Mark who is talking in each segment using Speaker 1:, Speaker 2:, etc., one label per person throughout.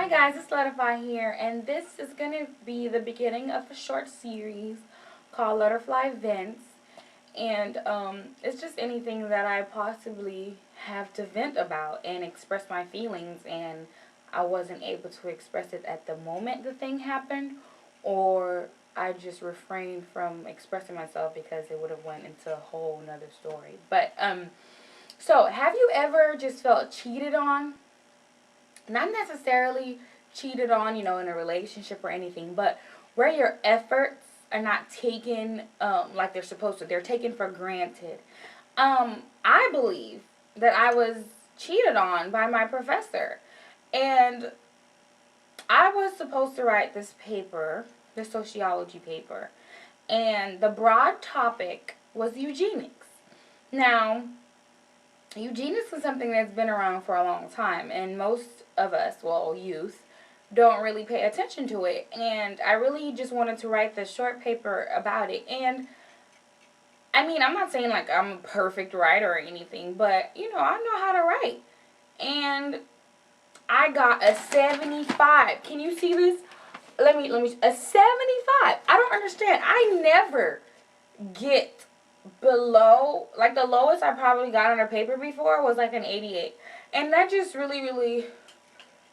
Speaker 1: Hi guys, it's Lutterfly here, and this is going to be the beginning of a short series called Lutterfly Vents. And it's just anything that I possibly have to vent about and express my feelings, and I wasn't able to express it at the moment the thing happened, or I just refrained from expressing myself because it would have went into a whole nother story. So have you ever just felt cheated on? Not necessarily cheated on, in a relationship or anything, but where your efforts are not taken like they're supposed to. They're taken for granted. I believe that I was cheated on by my professor. And I was supposed to write this paper, this sociology paper, and the broad topic was eugenics. Now, eugenics is something that's been around for a long time, and most of us, well, youth, don't really pay attention to it. And I really just wanted to write this short paper about it. And I mean, I'm not saying like I'm a perfect writer or anything, but I know how to write. And I got a 75. Can you see this? Let me a 75. I don't understand. I never get below, like the lowest I probably got on a paper before was like an 88. And that just really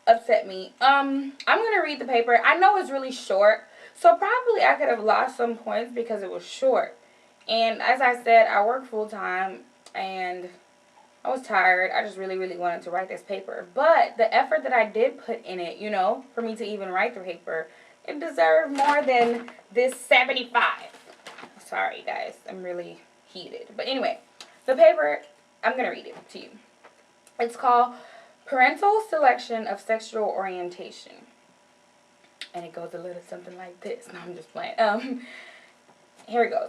Speaker 1: upset me. I'm going to read the paper. I know it's really short, so probably I could have lost some points because it was short. And as I said, I work full time and I was tired. I just really wanted to write this paper. But the effort that I did put in it, for me to even write the paper, it deserved more than this 75. Sorry, guys. I'm really heated. But anyway, the paper, I'm going to read it to you. It's called Parental Selection of Sexual Orientation. And it goes a little something like this. No, I'm just playing. Here it goes.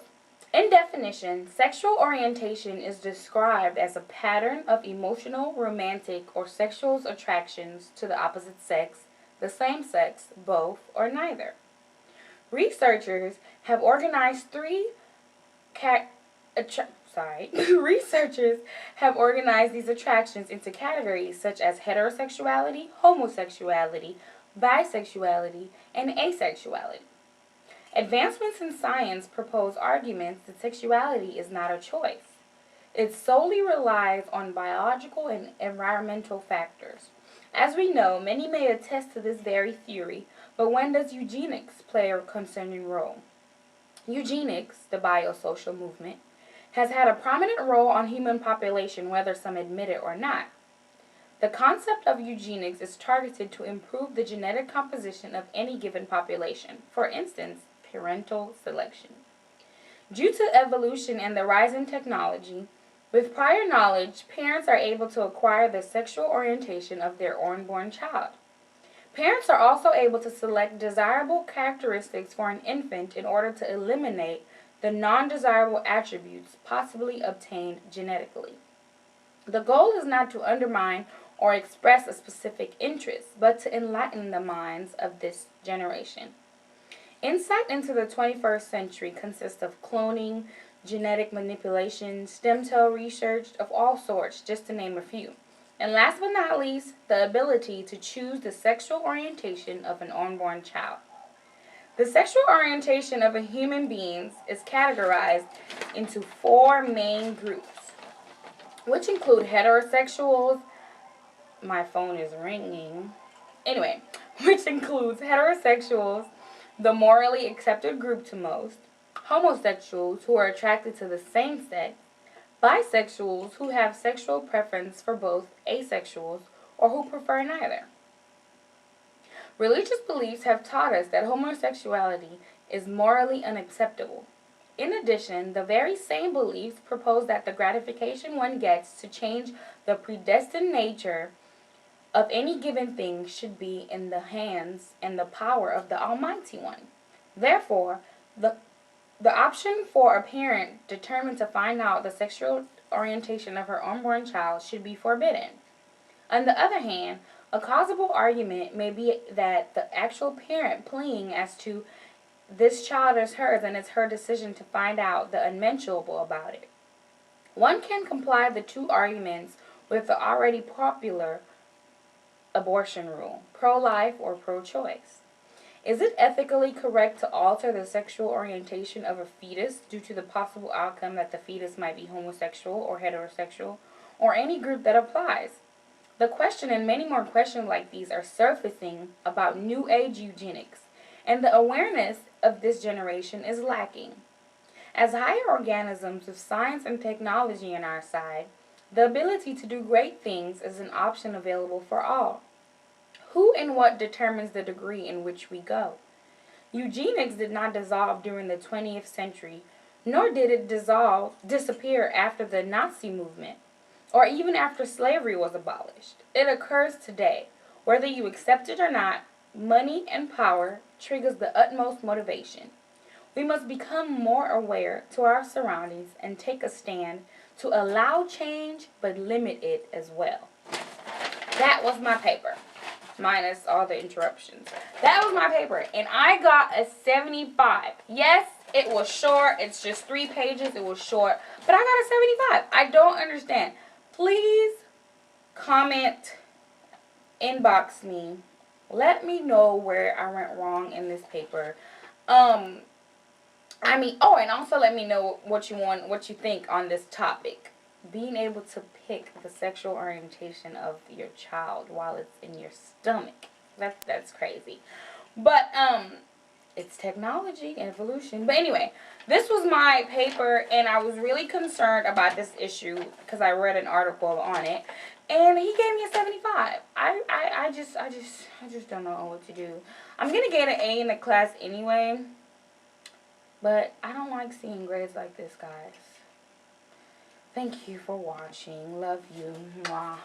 Speaker 1: In definition, sexual orientation is described as a pattern of emotional, romantic, or sexual attractions to the opposite sex, the same sex, both, or neither. Researchers have organized Researchers have organized these attractions into categories such as heterosexuality, homosexuality, bisexuality, and asexuality. Advancements in science propose arguments that sexuality is not a choice. It solely relies on biological and environmental factors. As we know, many may attest to this very theory, but when does eugenics play a concerning role? Eugenics, the biosocial movement, has had a prominent role on human population, whether some admit it or not. The concept of eugenics is targeted to improve the genetic composition of any given population. For instance, parental selection. Due to evolution and the rise in technology, with prior knowledge, parents are able to acquire the sexual orientation of their unborn child. Parents are also able to select desirable characteristics for an infant in order to eliminate the non-desirable attributes possibly obtained genetically. The goal is not to undermine or express a specific interest, but to enlighten the minds of this generation. Insight into the 21st century consists of cloning, genetic manipulation, stem cell research of all sorts, just to name a few. And last but not least, the ability to choose the sexual orientation of an unborn child. The sexual orientation of a human being is categorized into four main groups, which include heterosexuals. My phone is ringing. Anyway, which includes heterosexuals, the morally accepted group to most, homosexuals who are attracted to the same sex, bisexuals who have sexual preference for both, asexuals, or who prefer neither. Religious beliefs have taught us that homosexuality is morally unacceptable. In addition, the very same beliefs propose that the gratification one gets to change the predestined nature of any given thing should be in the hands and the power of the Almighty One. Therefore, the option for a parent determined to find out the sexual orientation of her unborn child should be forbidden. On the other hand, a causable argument may be that the actual parent pleading as to this child is hers and it's her decision to find out the unmentionable about it. One can comply the two arguments with the already popular abortion rule, pro-life or pro-choice? Is it ethically correct to alter the sexual orientation of a fetus due to the possible outcome that the fetus might be homosexual or heterosexual, or any group that applies? The question and many more questions like these are surfacing about New Age eugenics, and the awareness of this generation is lacking. As higher organisms with science and technology on our side, the ability to do great things is an option available for all. Who and what determines the degree in which we go? Eugenics did not dissolve during the 20th century, nor did it disappear after the Nazi movement, or even after slavery was abolished. It occurs today. Whether you accept it or not, money and power triggers the utmost motivation. We must become more aware to our surroundings and take a stand to allow change but limit it as well. That was my paper, minus all the interruptions. That was my paper, and I got a 75. Yes, it was short. It's just 3 pages. It was short, but I got a 75. I don't understand. Please comment, inbox me. Let me know where I went wrong in this paper. And also let me know what you think on this topic. Being able to pick the sexual orientation of your child while it's in your stomach. That's crazy. But it's technology and evolution. But anyway, this was my paper, and I was really concerned about this issue because I read an article on it, and he gave me a 75. I just don't know what to do. I'm gonna get an A in the class anyway, but I don't like seeing grades like this, guys. Thank you for watching. Love you. Mwah.